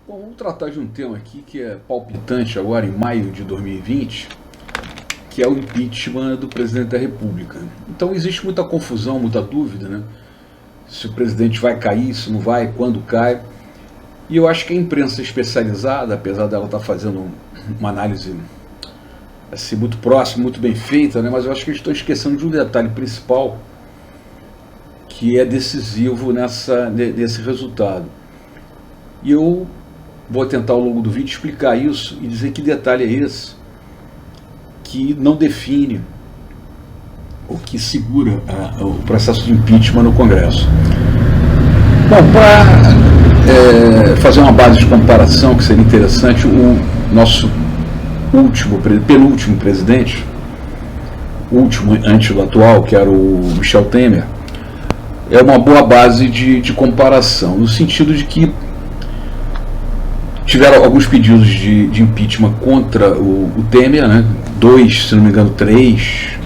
Bom, vamos tratar de um tema aqui que é palpitante agora em maio de 2020, que é o impeachment do presidente da República. Então existe muita confusão, muita dúvida, né? Se o presidente vai cair, se não vai, quando cai. E eu acho que a imprensa especializada, apesar dela estar fazendo uma análise assim, muito próxima, muito bem feita, né? Mas eu acho que eles estão esquecendo de um detalhe principal que é decisivo nesse resultado. E eu vou tentar ao longo do vídeo explicar isso e dizer que detalhe é esse que não define o que segura o processo de impeachment no Congresso. Bom, para fazer uma base de comparação que seria interessante, o nosso penúltimo presidente, o último antes do atual, que era o Michel Temer, é uma boa base de comparação, no sentido de que tiveram alguns pedidos de impeachment contra o Temer, né? Dois, se não me engano,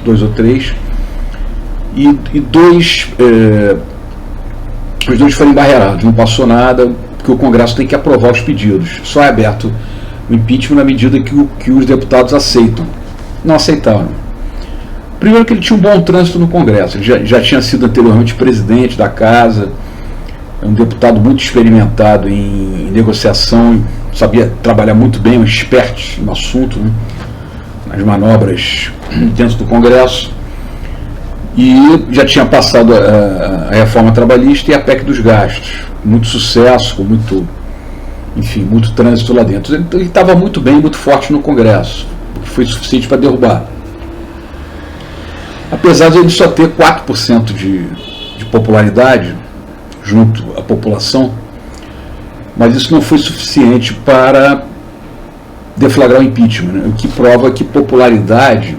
dois ou três, e os dois foram embarreirados, não passou nada, porque o Congresso tem que aprovar os pedidos. Só é aberto o impeachment na medida que os deputados aceitam. Não aceitaram. Primeiro que ele tinha um bom trânsito no Congresso, ele já tinha sido anteriormente presidente da Casa, é um deputado muito experimentado em negociação, sabia trabalhar muito bem, um expert no assunto, né, nas manobras dentro do Congresso, e já tinha passado a reforma trabalhista e a PEC dos gastos, muito sucesso, com muito trânsito lá dentro. Ele estava muito bem, muito forte no Congresso, o que foi suficiente para derrubar. Apesar de ele só ter 4% de popularidade junto à população, mas isso não foi suficiente para deflagrar o impeachment, né? O que prova que popularidade,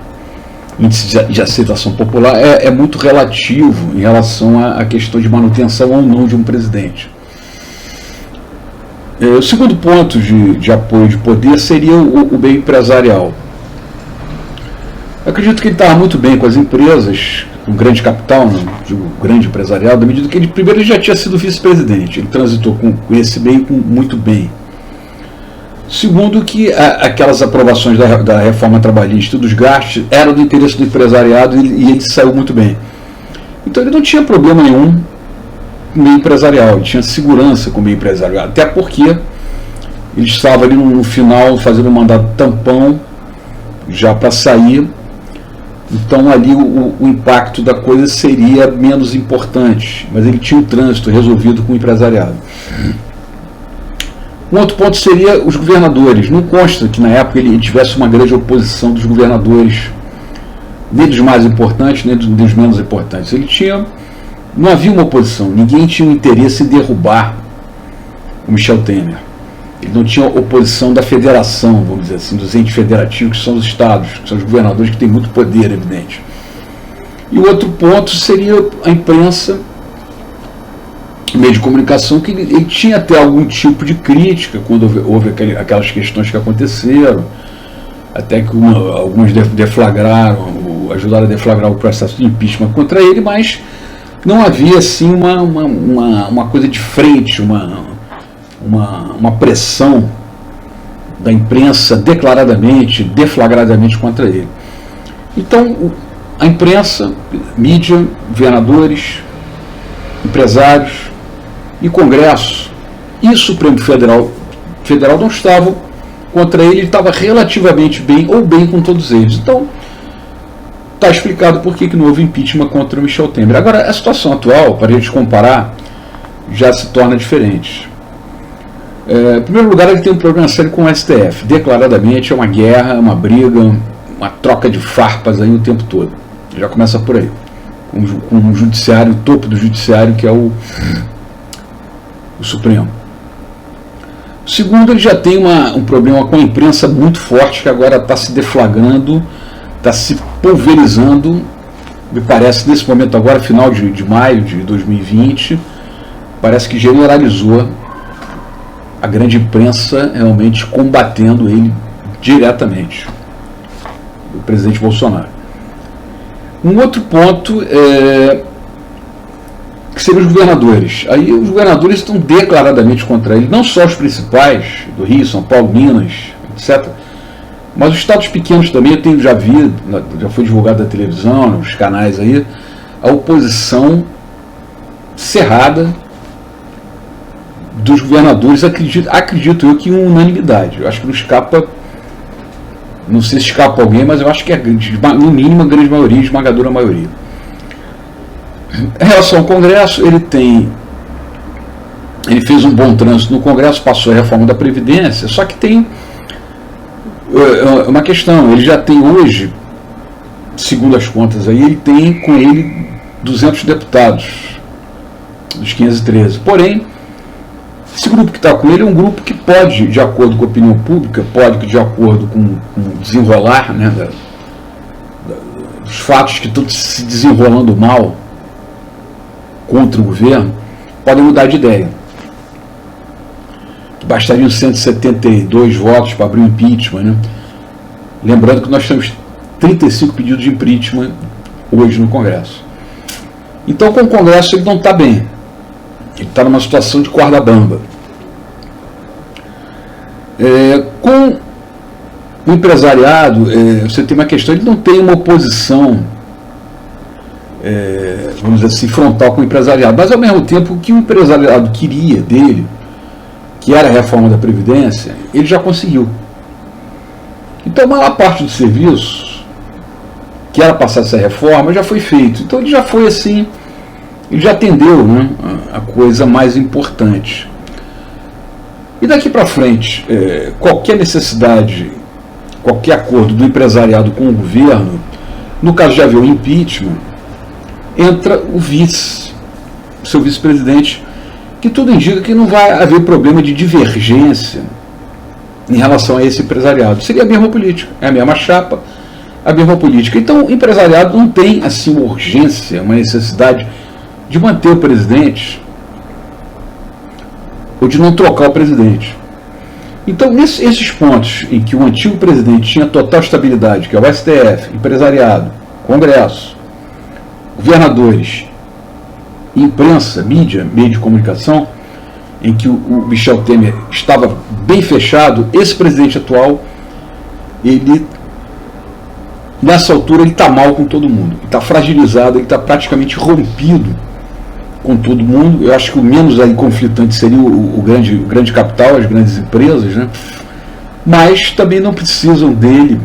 índice de aceitação popular, é muito relativo em relação à questão de manutenção ou não de um presidente. O segundo ponto de apoio de poder seria o bem empresarial. Eu acredito que ele estava muito bem com as empresas, com grande capital, né, digo, grande empresarial, da medida que ele já tinha sido vice-presidente, ele transitou com esse bem muito bem. Segundo, que aquelas aprovações da reforma trabalhista e dos gastos eram do interesse do empresariado e ele saiu muito bem. Então ele não tinha problema nenhum com o meio empresarial, ele tinha segurança com o meio empresarial, até porque ele estava ali no final fazendo um mandato tampão já para sair. Então ali o impacto da coisa seria menos importante, mas ele tinha um trânsito resolvido com o empresariado. Um outro ponto seria os governadores. Não consta que na época ele tivesse uma grande oposição dos governadores, nem dos mais importantes, nem dos menos importantes. Não havia uma oposição, ninguém tinha um interesse em derrubar o Michel Temer. Ele não tinha oposição da federação, vamos dizer assim, dos entes federativos, que são os estados, que são os governadores, que têm muito poder, evidente. E o outro ponto seria a imprensa, o meio de comunicação, que ele tinha até algum tipo de crítica quando houve aquelas questões que aconteceram, até que alguns ajudaram a deflagrar o processo de impeachment contra ele, mas não havia assim uma coisa de frente, uma pressão da imprensa declaradamente, deflagradamente contra ele. Então, a imprensa, mídia, governadores, empresários e Congresso e Supremo Federal não estavam contra ele estava relativamente bem, ou bem com todos eles. Então, está explicado por que não houve impeachment contra o Michel Temer. Agora, a situação atual, para a gente comparar, já se torna diferente. Em primeiro lugar, ele tem um problema sério com o STF. Declaradamente é uma guerra, uma briga, uma troca de farpas aí o tempo todo. Já começa por aí. Com o judiciário, o topo do judiciário, que é o Supremo. Segundo, ele já tem um problema com a imprensa muito forte, que agora está se deflagrando, está se pulverizando, me parece, nesse momento agora, final de maio de 2020, parece que generalizou a grande imprensa realmente combatendo ele diretamente, o presidente Bolsonaro. Um outro ponto que seriam os governadores. Aí os governadores estão declaradamente contra ele, não só os principais, do Rio, São Paulo, Minas, etc., mas os estados pequenos também. Já vi, já foi divulgado na televisão, nos canais aí, a oposição cerrada dos governadores, acredito eu que em unanimidade. Eu acho que não escapa, não sei se escapa alguém, mas eu acho que é, no mínimo, a grande maioria, esmagadora maioria. Em relação ao Congresso, ele fez um bom trânsito no Congresso, passou a reforma da Previdência, só que tem uma questão. Ele já tem hoje, segundo as contas aí, ele tem com ele 200 deputados dos 513. Porém, esse grupo que está com ele é um grupo que pode, de acordo com a opinião pública, pode, de acordo com o desenrolar, né, dos fatos que estão se desenrolando mal contra o governo, podem mudar de ideia. Bastariam 172 votos para abrir o impeachment, né? Lembrando que nós temos 35 pedidos de impeachment hoje no Congresso. Então, com o Congresso, ele não está bem. Ele está numa situação de corda bamba. Com o empresariado, você tem uma questão, ele não tem uma oposição, vamos dizer assim, frontal com o empresariado, mas ao mesmo tempo o que o empresariado queria dele, que era a reforma da Previdência, ele já conseguiu. Então a maior parte do serviço que era passar essa reforma já foi feito. Então ele já foi assim, ele já atendeu, né, a coisa mais importante. E daqui para frente, qualquer necessidade, qualquer acordo do empresariado com o governo, no caso de haver o impeachment, entra o seu vice-presidente, que tudo indica que não vai haver problema de divergência em relação a esse empresariado. Seria a mesma política, é a mesma chapa, a mesma política. Então o empresariado não tem assim uma urgência, uma necessidade de manter o presidente ou de não trocar o presidente. Então, esses pontos em que o antigo presidente tinha total estabilidade, que é o STF, empresariado, Congresso, governadores, imprensa, mídia, meio de comunicação, em que o Michel Temer estava bem fechado, esse presidente atual, ele, nessa altura, ele está mal com todo mundo, ele está fragilizado, ele está praticamente rompido com todo mundo. Eu acho que o menos aí conflitante seria o grande capital, as grandes empresas, né? Mas também não precisam dele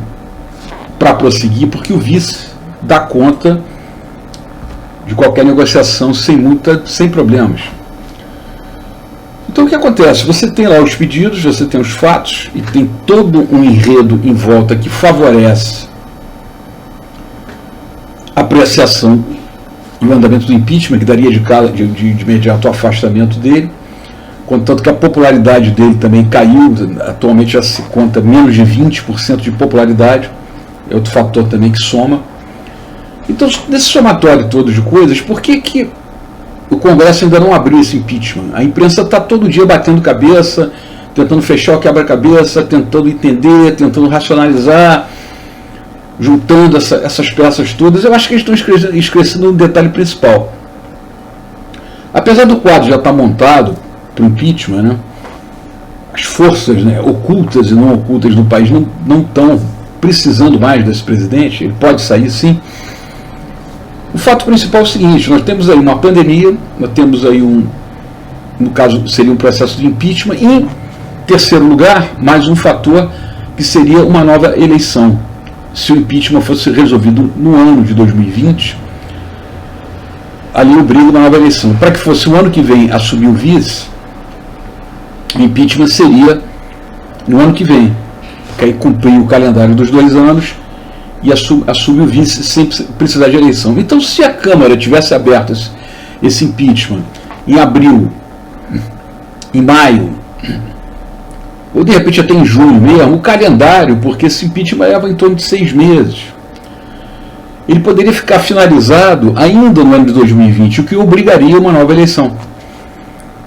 para prosseguir, porque o vice dá conta de qualquer negociação sem problemas. Então o que acontece? Você tem lá os pedidos, você tem os fatos e tem todo um enredo em volta que favorece a apreciação e o andamento do impeachment, que daria de imediato o afastamento dele, contanto que a popularidade dele também caiu. Atualmente já se conta menos de 20% de popularidade, é outro fator também que soma. Então, nesse somatório todo de coisas, por que o Congresso ainda não abriu esse impeachment? A imprensa está todo dia batendo cabeça, tentando fechar o quebra-cabeça, tentando entender, tentando racionalizar, juntando essas peças todas. Eu acho que eles estão esquecendo um detalhe principal. Apesar do quadro já estar montado para o impeachment, né, as forças, né, ocultas e não ocultas do país não estão precisando mais desse presidente. Ele pode sair, sim. O fato principal é o seguinte: nós temos aí uma pandemia, nós temos aí no caso seria um processo de impeachment, e em terceiro lugar, mais um fator que seria uma nova eleição. Se o impeachment fosse resolvido no ano de 2020, ali obriga uma nova eleição. Para que fosse o ano que vem assumir o vice, o impeachment seria no ano que vem, que aí cumprir o calendário dos 2 anos e assume o vice sem precisar de eleição. Então, se a Câmara tivesse aberto esse impeachment em abril, em maio, ou de repente até em junho mesmo, o calendário, porque esse impeachment leva em torno de 6 meses, ele poderia ficar finalizado ainda no ano de 2020, o que obrigaria a uma nova eleição.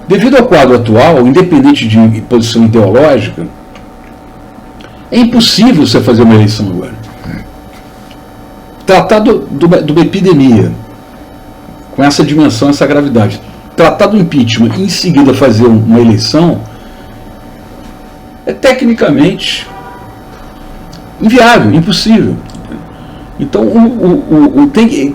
Devido ao quadro atual, independente de posição ideológica, é impossível você fazer uma eleição agora. Tratar de uma epidemia com essa dimensão, essa gravidade. Tratar do impeachment e em seguida fazer uma eleição é tecnicamente inviável, impossível. Então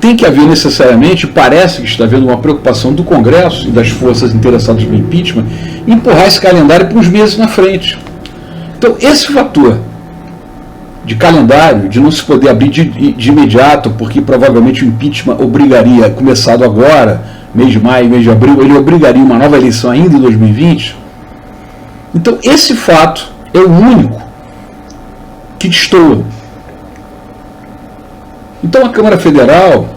tem que haver necessariamente, parece que está havendo uma preocupação do Congresso e das forças interessadas no impeachment em empurrar esse calendário para uns meses na frente. Então esse fator de calendário, de não se poder abrir de imediato, porque provavelmente o impeachment obrigaria, começado agora, mês de maio, mês de abril, ele obrigaria uma nova eleição ainda em 2020. Então esse fato é o único que destoa. Então a Câmara Federal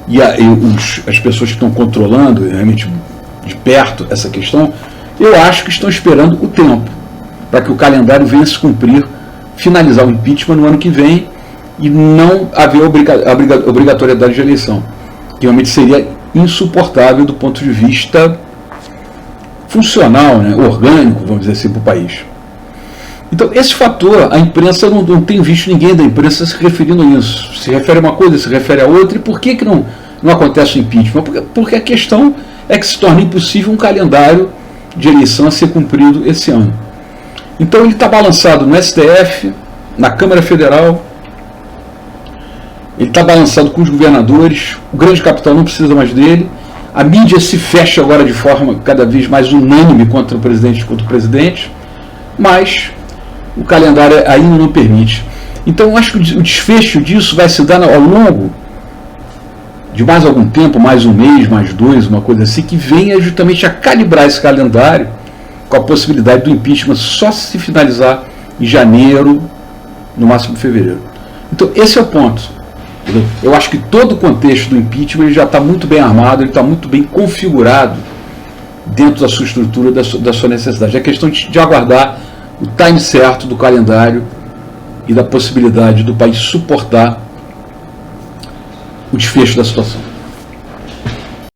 e as pessoas que estão controlando realmente de perto essa questão, eu acho que estão esperando o tempo para que o calendário venha se cumprir, finalizar o impeachment no ano que vem e não haver obrigatoriedade de eleição, que realmente seria insuportável do ponto de vista funcional, né, orgânico, vamos dizer assim, para o país. Então, esse fator, a imprensa não tem visto ninguém da imprensa se referindo a isso. Se refere a uma coisa, se refere a outra, e por que não acontece o impeachment? Porque a questão é que se torna impossível um calendário de eleição a ser cumprido esse ano. Então ele está balançado no STF, na Câmara Federal, ele está balançado com os governadores, o grande capital não precisa mais dele, a mídia se fecha agora de forma cada vez mais unânime contra o presidente, mas o calendário ainda não permite. Então eu acho que o desfecho disso vai se dar ao longo de mais algum tempo, mais um mês, mais dois, uma coisa assim, que venha justamente a calibrar esse calendário com a possibilidade do impeachment só se finalizar em janeiro, no máximo fevereiro. Então esse é o ponto. Entendeu? Eu acho que todo o contexto do impeachment ele já está muito bem armado, ele está muito bem configurado dentro da sua estrutura, da sua necessidade. É questão de aguardar o time certo do calendário e da possibilidade do país suportar o desfecho da situação.